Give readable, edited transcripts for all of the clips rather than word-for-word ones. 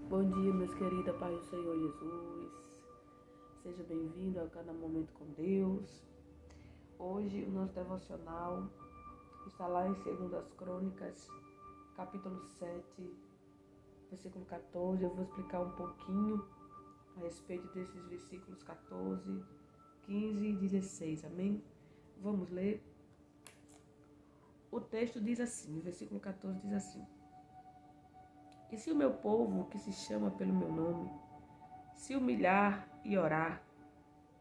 Bom dia, meus queridos, Pai do Senhor Jesus. Seja bem-vindo ao canal Momento com Deus. Hoje o nosso devocional está lá em 2 Crônicas, capítulo 7, versículo 14. Eu vou explicar um pouquinho a respeito desses versículos 14, 15 e 16, amém? Vamos ler. O texto diz assim, o versículo 14 diz assim: E se o meu povo, que se chama pelo meu nome, se humilhar e orar,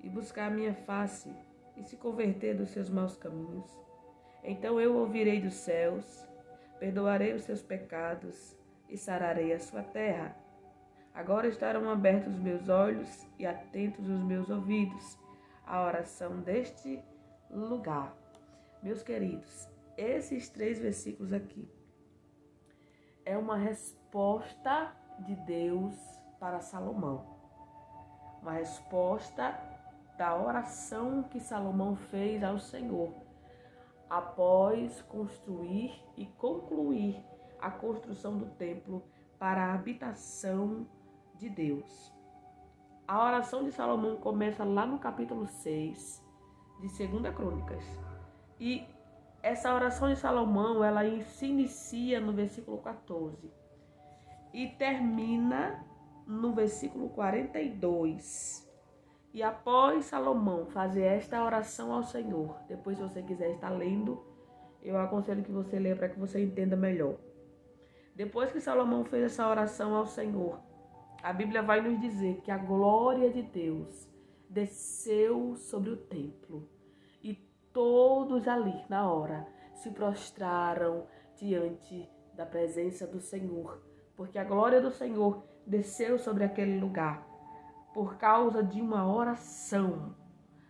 e buscar a minha face, e se converter dos seus maus caminhos, então eu ouvirei dos céus, perdoarei os seus pecados e sararei a sua terra. Agora estarão abertos os meus olhos e atentos os meus ouvidos à oração deste lugar. Meus queridos, esses 3 versículos aqui é uma resposta de Deus para Salomão. Uma resposta da oração que Salomão fez ao Senhor após construir e concluir a construção do templo para a habitação de Deus. A oração de Salomão começa lá no capítulo 6 de 2 Crônicas. E essa oração de Salomão, ela se inicia no versículo 14 e termina no versículo 42. E após Salomão fazer esta oração ao Senhor, depois se você quiser estar lendo, eu aconselho que você leia para que você entenda melhor. Depois que Salomão fez essa oração ao Senhor, a Bíblia vai nos dizer que a glória de Deus desceu sobre o templo. E todos ali, na hora, se prostraram diante da presença do Senhor, porque a glória do Senhor desceu sobre aquele lugar por causa de uma oração.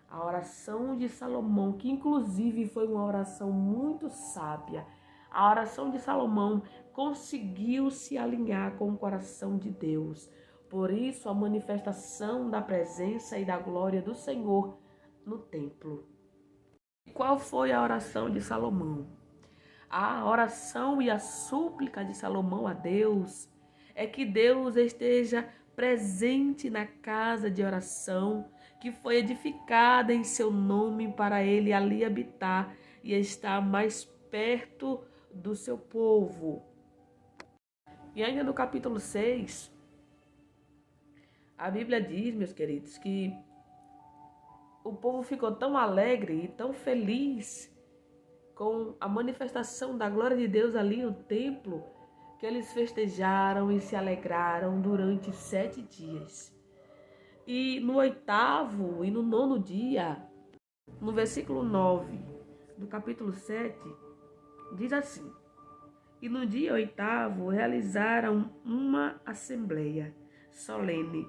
A oração de Salomão, que inclusive foi uma oração muito sábia. A oração de Salomão conseguiu se alinhar com o coração de Deus. Por isso, a manifestação da presença e da glória do Senhor no templo. Qual foi a oração de Salomão? A oração e a súplica de Salomão a Deus é que Deus esteja presente na casa de oração que foi edificada em seu nome para ele ali habitar e estar mais perto do seu povo. E ainda no capítulo 6, a Bíblia diz, meus queridos, que o povo ficou tão alegre e tão feliz com a manifestação da glória de Deus ali no templo, que eles festejaram e se alegraram durante 7 dias. E no 8º e no 9º dia, no versículo 9 do capítulo 7, diz assim: E no dia 8º realizaram uma assembleia solene,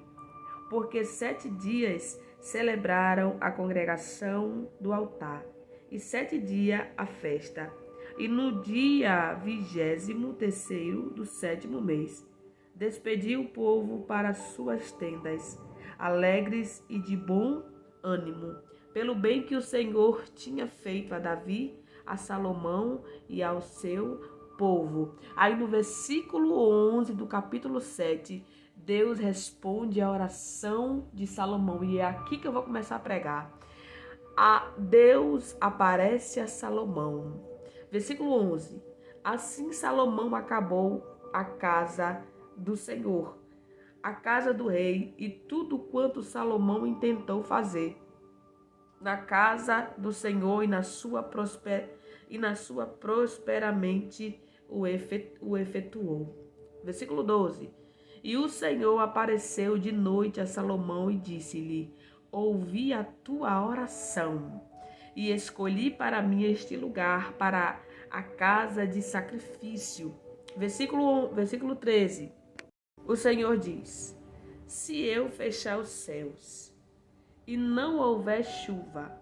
porque 7 dias celebraram a congregação do altar, e 7 dias a festa. E no dia 23º do 7º mês, despediu o povo para suas tendas, alegres e de bom ânimo, pelo bem que o Senhor tinha feito a Davi, a Salomão e ao seu povo. Aí no versículo 11 do capítulo 7, Deus responde a oração de Salomão. E é aqui que eu vou começar a pregar. Deus aparece a Salomão. Versículo 11. Assim Salomão acabou a casa do Senhor, a casa do rei e tudo quanto Salomão intentou fazer na casa do Senhor e na sua prosperamente o efetuou. Versículo 12. E o Senhor apareceu de noite a Salomão e disse-lhe: Ouvi a tua oração e escolhi para mim este lugar para a casa de sacrifício. Versículo 13. O Senhor diz: Se eu fechar os céus e não houver chuva,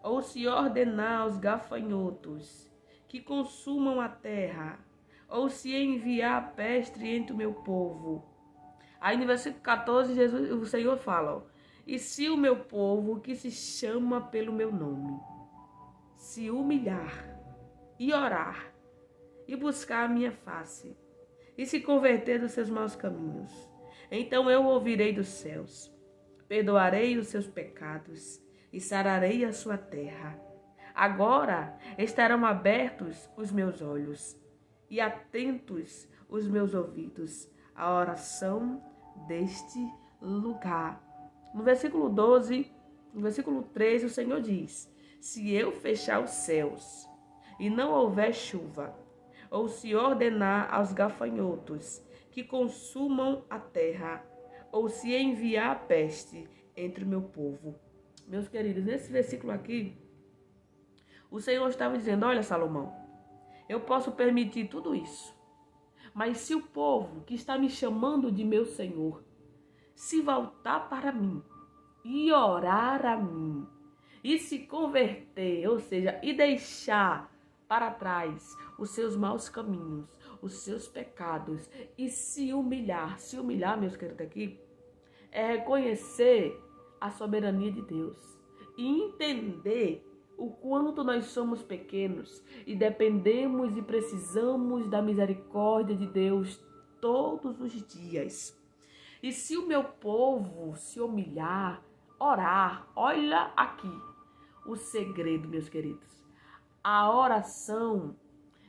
ou se ordenar aos gafanhotos que consumam a terra, ou se enviar a peste entre o meu povo. Aí no versículo 14, o Senhor fala: E se o meu povo, que se chama pelo meu nome, se humilhar e orar e buscar a minha face e se converter dos seus maus caminhos, Então eu ouvirei dos céus, perdoarei os seus pecados e sararei a sua terra. Agora estarão abertos os meus olhos e atentos os meus ouvidos à oração deste lugar. No versículo 12, no versículo 13, o Senhor diz: se eu fechar os céus e não houver chuva, ou se ordenar aos gafanhotos que consumam a terra, ou se enviar a peste entre o meu povo. Meus queridos, nesse versículo aqui, o Senhor estava dizendo: olha, Salomão, eu posso permitir tudo isso, mas se o povo que está me chamando de meu Senhor se voltar para mim e orar a mim e se converter, ou seja, e deixar para trás os seus maus caminhos, os seus pecados e se humilhar, meus queridos, aqui é reconhecer a soberania de Deus e entender o quanto nós somos pequenos e dependemos e precisamos da misericórdia de Deus todos os dias. E se o meu povo se humilhar, orar, olha aqui o segredo, meus queridos. A oração,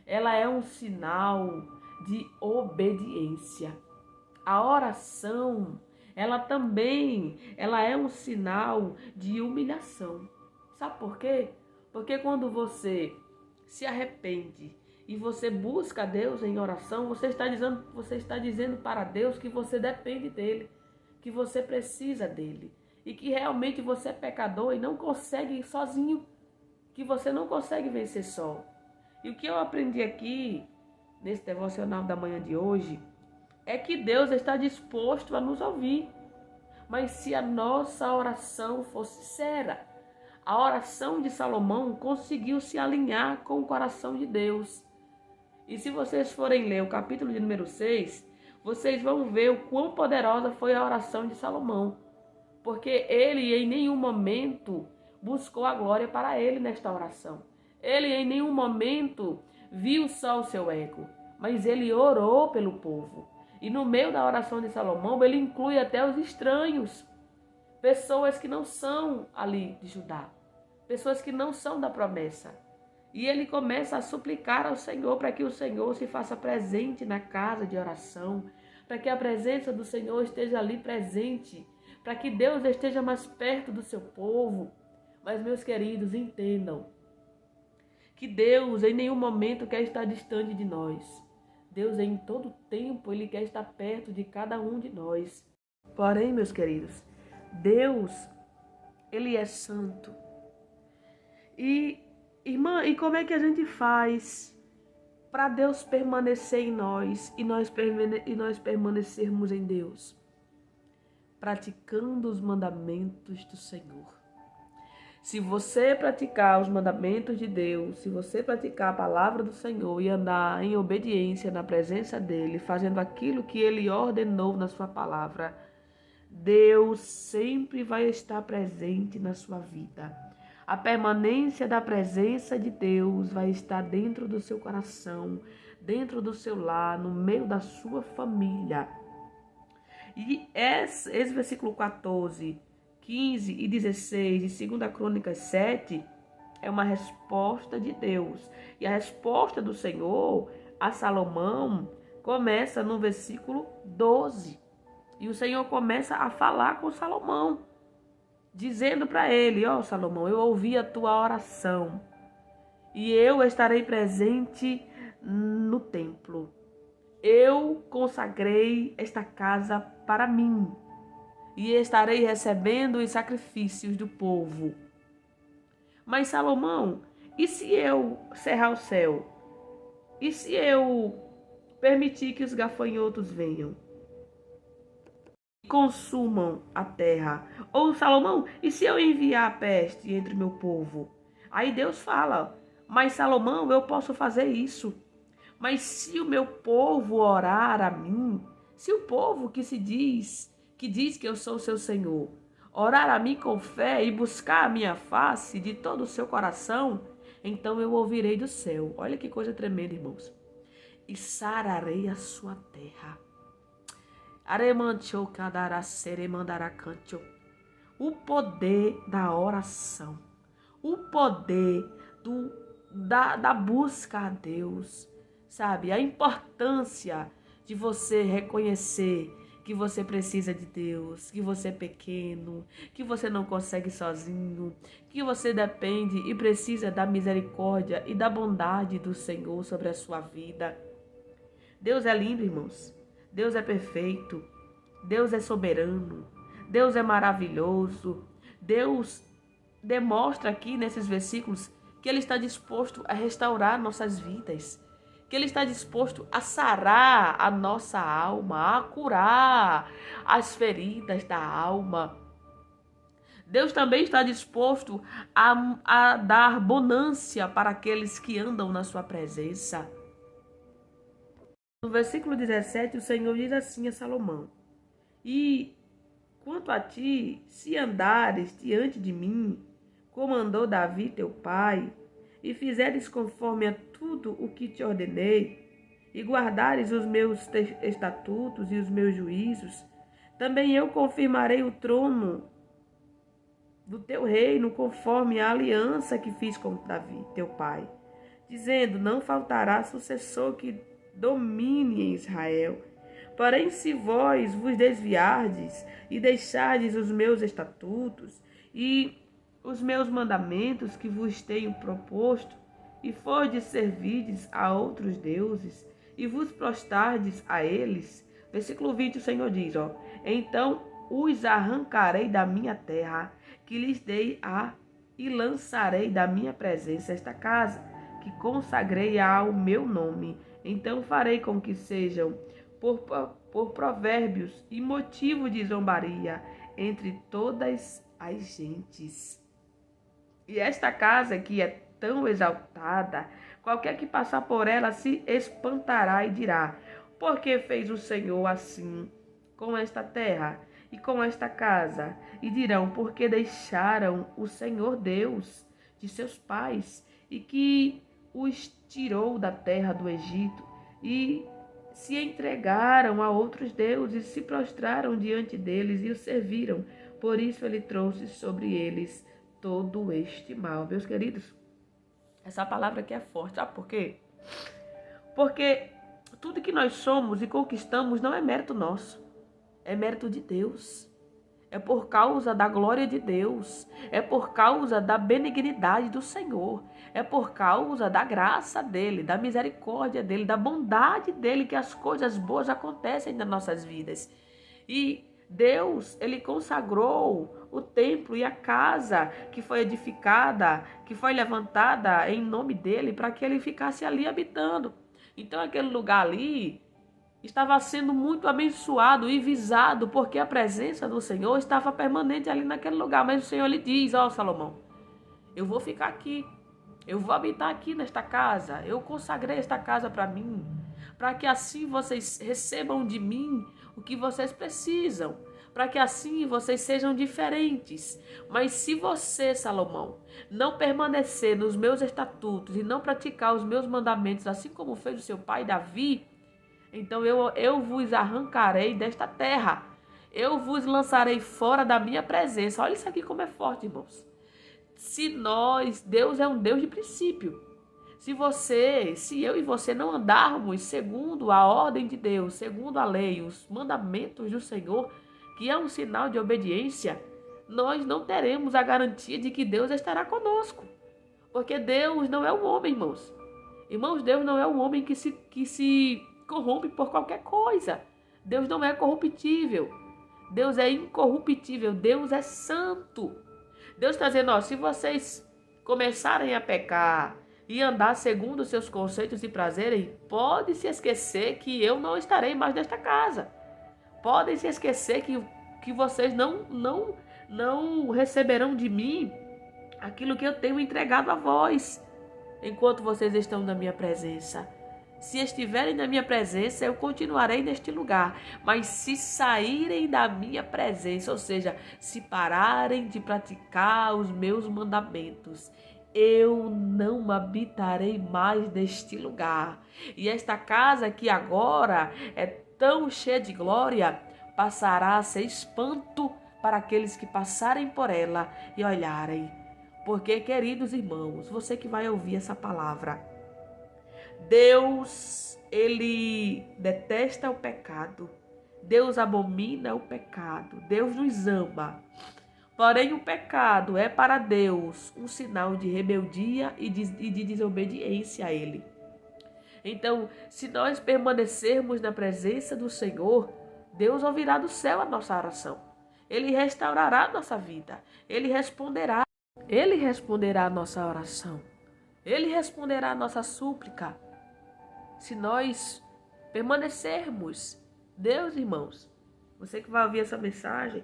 ela é um sinal de obediência. A oração, ela é um sinal de humilhação. Sabe por quê? Porque quando você se arrepende e você busca Deus em oração, você está dizendo para Deus que você depende dele, que você precisa dele e que realmente você é pecador e não consegue ir sozinho, que você não consegue vencer só. E o que eu aprendi aqui nesse devocional da manhã de hoje é que Deus está disposto a nos ouvir, mas se a nossa oração for sincera. A oração de Salomão conseguiu se alinhar com o coração de Deus. E se vocês forem ler o capítulo de número 6, vocês vão ver o quão poderosa foi a oração de Salomão. Porque ele em nenhum momento buscou a glória para ele nesta oração. Ele em nenhum momento viu só o seu ego, mas ele orou pelo povo. E no meio da oração de Salomão, ele inclui até os estranhos. Pessoas que não são ali de Judá. Pessoas que não são da promessa. E ele começa a suplicar ao Senhor para que o Senhor se faça presente na casa de oração, para que a presença do Senhor esteja ali presente, para que Deus esteja mais perto do seu povo. Mas, meus queridos, entendam que Deus em nenhum momento quer estar distante de nós. Deus em todo tempo, ele quer estar perto de cada um de nós. Porém, meus queridos, Deus, ele é santo. E, irmã, e como é que a gente faz para Deus permanecer em nós e nós permanecermos em Deus? Praticando os mandamentos do Senhor. Se você praticar os mandamentos de Deus, se você praticar a palavra do Senhor e andar em obediência na presença dEle, fazendo aquilo que Ele ordenou na sua palavra, Deus sempre vai estar presente na sua vida. A permanência da presença de Deus vai estar dentro do seu coração, dentro do seu lar, no meio da sua família. E esse versículo 14, 15 e 16 de 2 Crônicas 7 é uma resposta de Deus. E a resposta do Senhor a Salomão começa no versículo 12. E o Senhor começa a falar com Salomão, dizendo para ele: ó, Salomão, eu ouvi a tua oração e eu estarei presente no templo. Eu consagrei esta casa para mim e estarei recebendo os sacrifícios do povo. Mas, Salomão, e se eu cerrar o céu? E se eu permitir que os gafanhotos venham e consumam a terra? Ou, Salomão, e se eu enviar a peste entre o meu povo? Aí Deus fala: mas, Salomão, eu posso fazer isso. Mas se o meu povo orar a mim, se o povo que diz que eu sou o seu Senhor, orar a mim com fé e buscar a minha face de todo o seu coração, então eu ouvirei do céu. Olha que coisa tremenda, irmãos. E sararei a sua terra. Aremancho kadara seremandaracancho. O poder da oração. O poder da busca a Deus. Sabe? A importância de você reconhecer que você precisa de Deus, que você é pequeno, que você não consegue sozinho, que você depende e precisa da misericórdia e da bondade do Senhor sobre a sua vida. Deus é lindo, irmãos. Deus é perfeito. Deus é soberano. Deus é maravilhoso. Deus demonstra aqui nesses versículos que Ele está disposto a restaurar nossas vidas, que Ele está disposto a sarar a nossa alma, a curar as feridas da alma. Deus também está disposto a dar bonância para aqueles que andam na sua presença. No versículo 17, o Senhor diz assim a Salomão: E quanto a ti, se andares diante de mim, como andou Davi teu pai, e fizeres conforme a tudo o que te ordenei, e guardares os meus estatutos e os meus juízos, também eu confirmarei o trono do teu reino, conforme a aliança que fiz com Davi teu pai, dizendo: não faltará sucessor que domine em Israel. Porém, se vós vos desviardes e deixardes os meus estatutos e os meus mandamentos que vos tenho proposto, e fordes servirdes a outros deuses, e vos prostardes a eles, versículo 20, o Senhor diz, então os arrancarei da minha terra, que lhes dei e lançarei da minha presença esta casa, que consagrei ao meu nome. Então farei com que sejam por provérbios e motivo de zombaria entre todas as gentes. E esta casa que é tão exaltada, qualquer que passar por ela se espantará e dirá: por que fez o Senhor assim com esta terra e com esta casa? E dirão: porque deixaram o Senhor Deus de seus pais, e que os tirou da terra do Egito, e se entregaram a outros deuses, se prostraram diante deles e os serviram. Por isso ele trouxe sobre eles todo este mal. Meus queridos, essa palavra aqui é forte. Sabe por quê? Porque tudo que nós somos e conquistamos não é mérito nosso, é mérito de Deus. É por causa da glória de Deus, é por causa da benignidade do Senhor, é por causa da graça dele, da misericórdia dele, da bondade dele que as coisas boas acontecem nas nossas vidas. E Deus, ele consagrou o templo e a casa que foi edificada, que foi levantada em nome dele, para que ele ficasse ali habitando. Então aquele lugar ali estava sendo muito abençoado e visado, porque a presença do Senhor estava permanente ali naquele lugar. Mas o Senhor lhe diz: Salomão, eu vou ficar aqui, eu vou habitar aqui nesta casa, eu consagrei esta casa para mim, para que assim vocês recebam de mim o que vocês precisam, para que assim vocês sejam diferentes. Mas se você, Salomão, não permanecer nos meus estatutos e não praticar os meus mandamentos, assim como fez o seu pai Davi, então eu vos arrancarei desta terra, eu vos lançarei fora da minha presença. Olha isso aqui como é forte, irmãos. Deus é um Deus de princípio. Se eu e você não andarmos segundo a ordem de Deus, segundo a lei, os mandamentos do Senhor, que é um sinal de obediência, nós não teremos a garantia de que Deus estará conosco. Porque Deus não é um homem, irmãos. Irmãos, Deus não é um homem que se corrompe por qualquer coisa. Deus não é corruptível. Deus é incorruptível. Deus é santo. Deus está dizendo, se vocês começarem a pecar e andar segundo os seus conceitos e prazeres, pode se esquecer que eu não estarei mais nesta casa. Podem se esquecer que vocês não receberão de mim aquilo que eu tenho entregado a vós, enquanto vocês estão na minha presença. Se estiverem na minha presença, eu continuarei neste lugar. Mas se saírem da minha presença, ou seja, se pararem de praticar os meus mandamentos, eu não habitarei mais neste lugar. E esta casa que agora é tão cheia de glória, passará a ser espanto para aqueles que passarem por ela e olharem. Porque, queridos irmãos, você que vai ouvir essa palavra, Deus, ele detesta o pecado. Deus abomina o pecado. Deus nos ama. Porém, o pecado é para Deus um sinal de rebeldia e de desobediência a Ele. Então, se nós permanecermos na presença do Senhor, Deus ouvirá do céu a nossa oração. Ele restaurará a nossa vida. Ele responderá a nossa oração. Ele responderá a nossa súplica. Se nós permanecermos, Deus, irmãos, você que vai ouvir essa mensagem,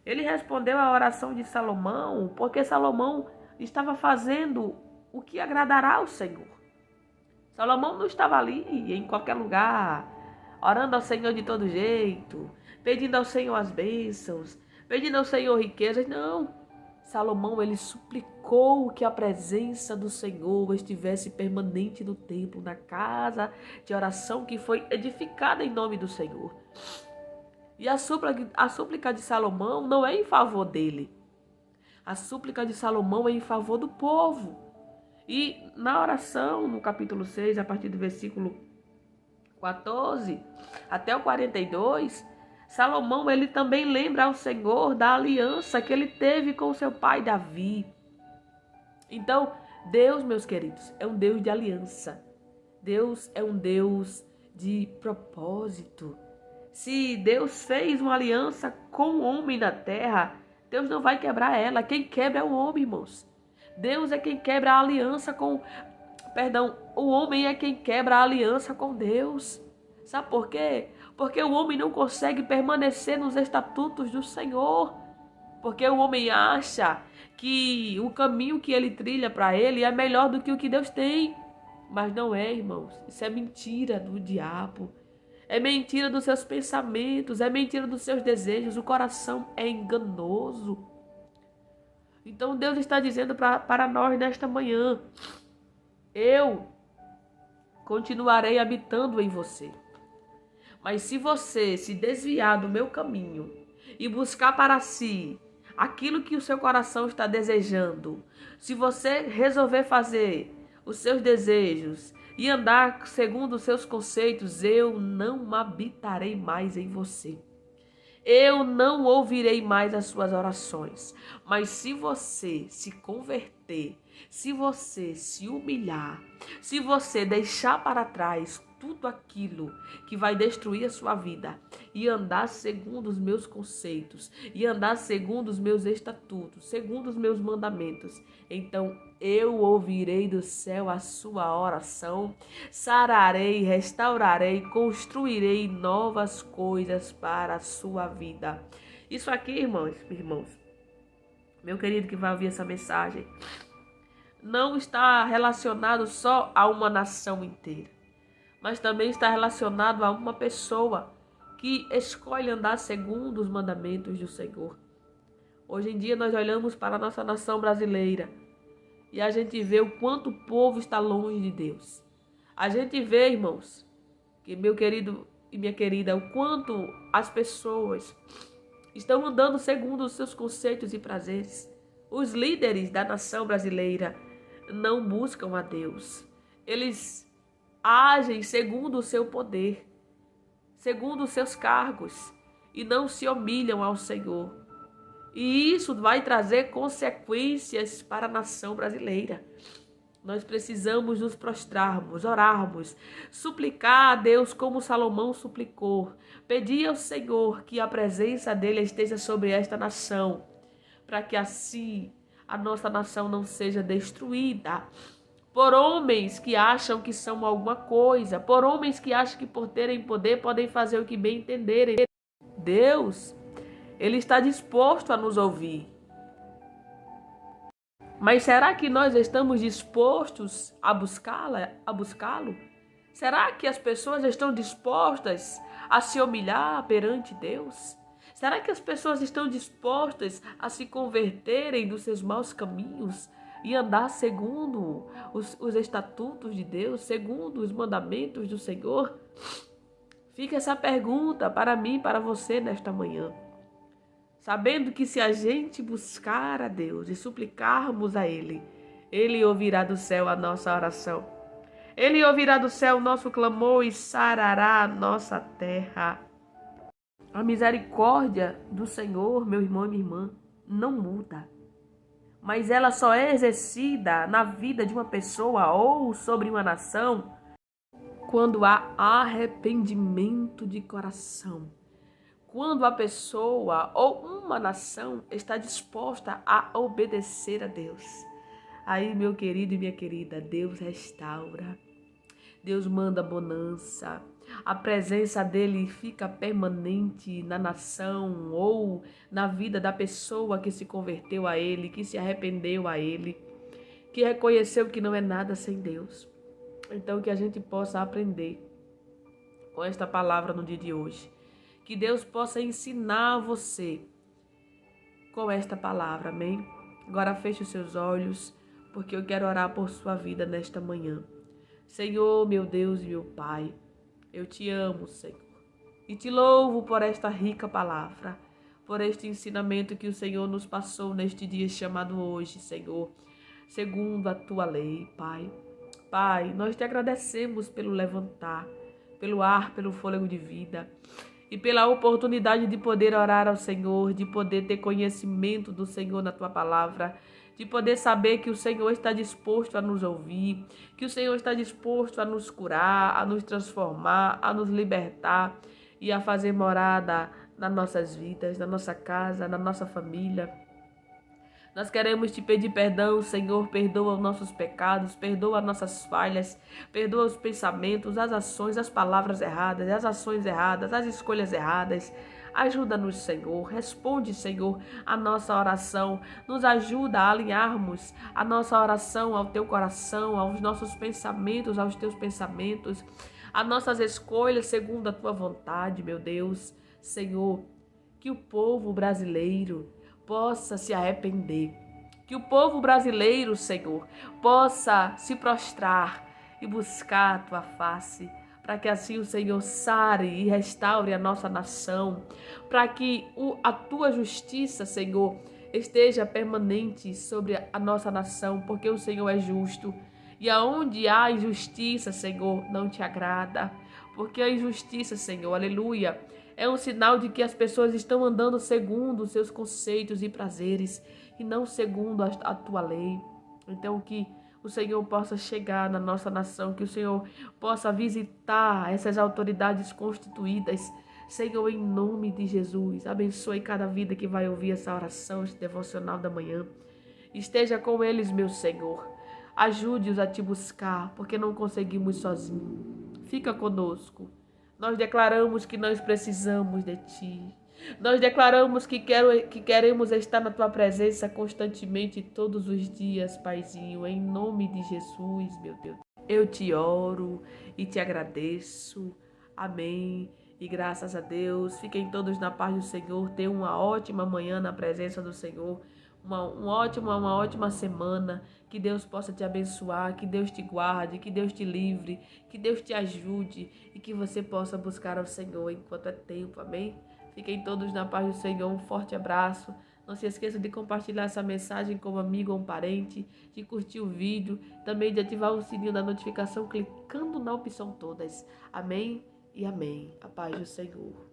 ele respondeu à oração de Salomão, porque Salomão estava fazendo o que agradará ao Senhor. Salomão não estava ali em qualquer lugar, orando ao Senhor de todo jeito, pedindo ao Senhor as bênçãos, pedindo ao Senhor riquezas. Não. Salomão, ele suplicou que a presença do Senhor estivesse permanente no templo, na casa de oração que foi edificada em nome do Senhor. E a súplica de Salomão não é em favor dele. A súplica de Salomão é em favor do povo. E na oração, no capítulo 6, a partir do versículo 14 até o 42, Salomão, ele também lembra ao Senhor da aliança que ele teve com seu pai Davi. Então, Deus, meus queridos, é um Deus de aliança. Deus é um Deus de propósito. Se Deus fez uma aliança com o homem na terra, Deus não vai quebrar ela. Quem quebra é o homem, irmãos. Deus é quem quebra a aliança com... o homem é quem quebra a aliança com Deus. Sabe por quê? Porque o homem não consegue permanecer nos estatutos do Senhor. Porque o homem acha que o caminho que ele trilha para ele é melhor do que o que Deus tem. Mas não é, irmãos. Isso é mentira do diabo. É mentira dos seus pensamentos. É mentira dos seus desejos. O coração é enganoso. Então Deus está dizendo para nós nesta manhã: eu continuarei habitando em você. Mas se você se desviar do meu caminho e buscar para si aquilo que o seu coração está desejando, se você resolver fazer os seus desejos e andar segundo os seus conceitos, eu não habitarei mais em você. Eu não ouvirei mais as suas orações. Mas se você se converter, se você se humilhar, se você deixar para trás tudo aquilo que vai destruir a sua vida e andar segundo os meus conceitos, e andar segundo os meus estatutos, segundo os meus mandamentos, então eu ouvirei do céu a sua oração, sararei, restaurarei, construirei novas coisas para a sua vida. Isso aqui, irmãos, meu querido que vai ouvir essa mensagem, não está relacionado só a uma nação inteira, mas também está relacionado a uma pessoa que escolhe andar segundo os mandamentos do Senhor. Hoje em dia nós olhamos para a nossa nação brasileira e a gente vê o quanto o povo está longe de Deus. A gente vê, irmãos, que meu querido e minha querida, o quanto as pessoas estão andando segundo os seus conceitos e prazeres. Os líderes da nação brasileira não buscam a Deus. Eles agem segundo o seu poder, segundo os seus cargos, e não se humilham ao Senhor. E isso vai trazer consequências para a nação brasileira. Nós precisamos nos prostrarmos, orarmos, suplicar a Deus como Salomão suplicou, pedir ao Senhor que a presença dele esteja sobre esta nação, para que assim a nossa nação não seja destruída por homens que acham que são alguma coisa, por homens que acham que por terem poder podem fazer o que bem entenderem. Deus, ele está disposto a nos ouvir. Mas será que nós estamos dispostos a buscá-lo? Será que as pessoas estão dispostas a se humilhar perante Deus? Será que as pessoas estão dispostas a se converterem dos seus maus caminhos e andar segundo os estatutos de Deus, segundo os mandamentos do Senhor? Fica essa pergunta para mim, para você nesta manhã. Sabendo que se a gente buscar a Deus e suplicarmos a Ele, Ele ouvirá do céu a nossa oração. Ele ouvirá do céu o nosso clamor e sarará a nossa terra. A misericórdia do Senhor, meu irmão e minha irmã, não muda. Mas ela só é exercida na vida de uma pessoa ou sobre uma nação quando há arrependimento de coração. Quando a pessoa ou uma nação está disposta a obedecer a Deus. Aí, meu querido e minha querida, Deus restaura. Deus manda bonança. A presença dele fica permanente na nação ou na vida da pessoa que se converteu a ele, que se arrependeu a ele, que reconheceu que não é nada sem Deus. Então, que a gente possa aprender com esta palavra no dia de hoje. Que Deus possa ensinar você com esta palavra, amém? Agora feche os seus olhos, porque eu quero orar por sua vida nesta manhã. Senhor, meu Deus e meu Pai, eu te amo, Senhor, e te louvo por esta rica palavra, por este ensinamento que o Senhor nos passou neste dia chamado hoje, Senhor, segundo a tua lei, Pai. Pai, nós te agradecemos pelo levantar, pelo ar, pelo fôlego de vida e pela oportunidade de poder orar ao Senhor, de poder ter conhecimento do Senhor na tua palavra, de poder saber que o Senhor está disposto a nos ouvir, que o Senhor está disposto a nos curar, a nos transformar, a nos libertar e a fazer morada nas nossas vidas, na nossa casa, na nossa família. Nós queremos te pedir perdão, Senhor, perdoa os nossos pecados, perdoa as nossas falhas, perdoa os pensamentos, as ações, as palavras erradas, as ações erradas, as escolhas erradas. Ajuda-nos, Senhor, responde, Senhor, a nossa oração, nos ajuda a alinharmos a nossa oração ao teu coração, aos nossos pensamentos, aos teus pensamentos, as nossas escolhas segundo a tua vontade, meu Deus. Senhor, que o povo brasileiro possa se arrepender, que o povo brasileiro, Senhor, possa se prostrar e buscar a tua face, para que assim o Senhor sare e restaure a nossa nação, para que a tua justiça, Senhor, esteja permanente sobre a nossa nação, porque o Senhor é justo. E aonde há injustiça, Senhor, não te agrada, porque a injustiça, Senhor, aleluia, é um sinal de que as pessoas estão andando segundo os seus conceitos e prazeres e não segundo a tua lei. Então que o Senhor possa chegar na nossa nação, que o Senhor possa visitar essas autoridades constituídas. Senhor, em nome de Jesus, abençoe cada vida que vai ouvir essa oração, esse devocional da manhã. Esteja com eles, meu Senhor. Ajude-os a te buscar, porque não conseguimos sozinhos. Fica conosco. Nós declaramos que nós precisamos de Ti. Nós declaramos que queremos estar na Tua presença constantemente todos os dias, Paizinho, em nome de Jesus, meu Deus. Eu te oro e te agradeço. Amém. E graças a Deus, fiquem todos na paz do Senhor. Tenham uma ótima manhã na presença do Senhor. Uma ótima semana, que Deus possa te abençoar, que Deus te guarde, que Deus te livre, que Deus te ajude e que você possa buscar ao Senhor enquanto é tempo, amém? Fiquem todos na paz do Senhor, um forte abraço, não se esqueça de compartilhar essa mensagem com um amigo ou um parente, de curtir o vídeo, também de ativar o sininho da notificação clicando na opção todas, amém e amém, a paz do Senhor.